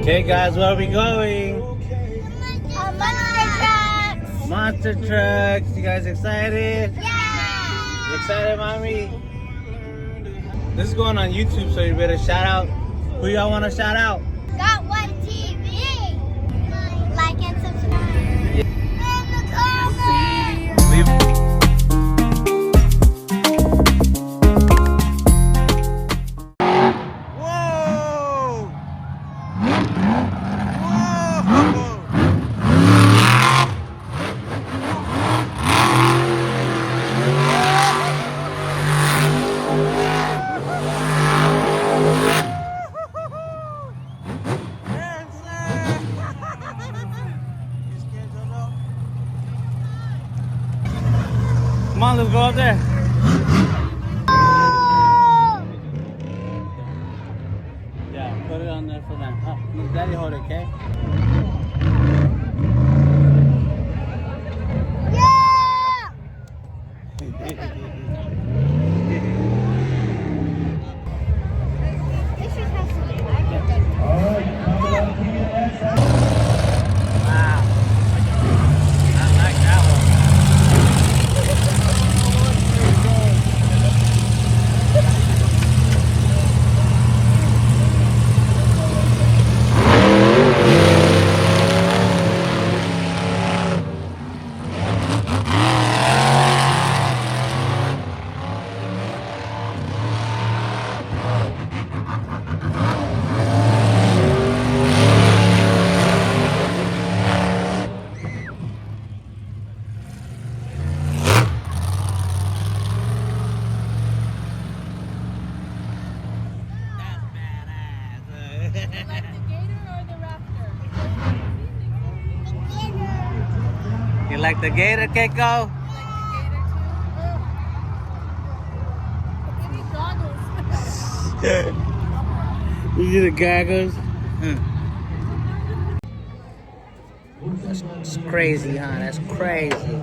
Okay, guys, where are we going? Monster trucks. Monster trucks. You guys excited? Yeah. You excited, mommy? This is going on YouTube, so you better shout out. Who y'all want to shout out? Got One TV. Like and subscribe. Yeah. In the comments. Leave. Come on, let's go up there. Yeah, put it on there for now. Oh, let Daddy hold it, okay? Yeah. This just has to be everything. Wow. I like that one. Like the Gator or the Raptor? You like the Gator, Keiko? Like the Gator too? Give me goggles. You see the goggles? That's crazy, huh? That's crazy.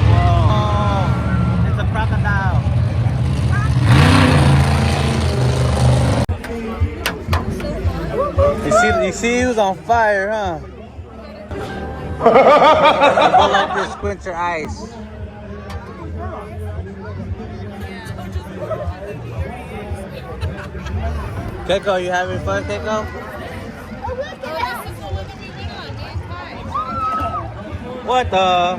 Whoa. It's a crocodile. You see he was on fire, huh? Go like this, squint your eyes. Keiko, you having fun, Keiko? What the?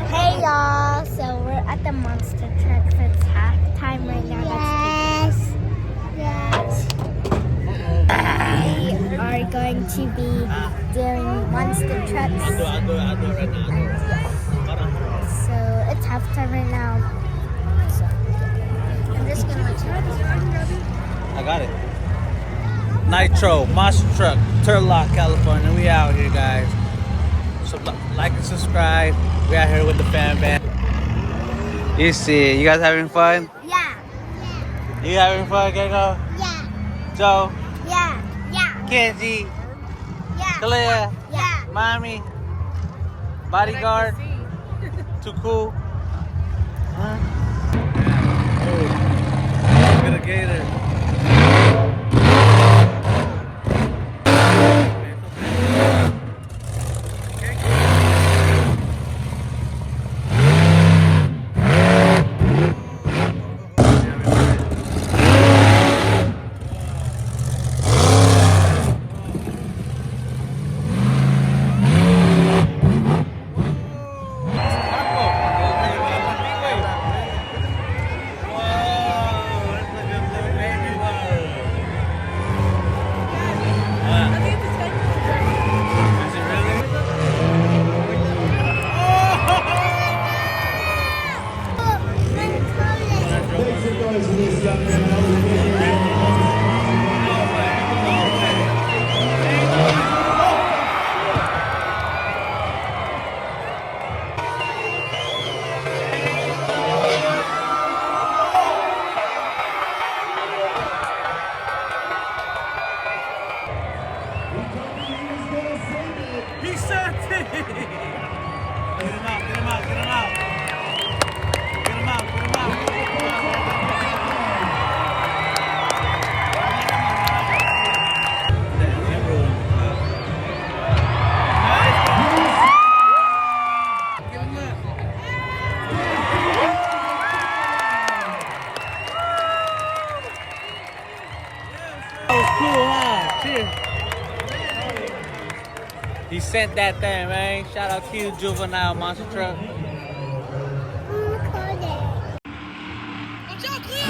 Hey y'all, so we're at the Monster Truck. It's halftime right now. Yes. We are going to be doing Monster Trucks. I'll do it right now. So it's halftime right now. So I'm just gonna let you. I got it. Nitro Monster Truck, Turlock, California. We out here, guys. So like and subscribe. We out here with the fan band. You see, you guys having fun? Yeah. You having fun, Keiko? Yeah. Joe, Yeah. Yeah. Kenji, Yeah. Kalia, Yeah. Mommy, Bodyguard, Too Cool. Huh? Oh, look at a Gator. He sent it! Get him out, get him out, get him out. Get him out, get him out. He sent that thing, man. Shout out to you, Juvenile Monster Truck. Call it. Watch out, clear!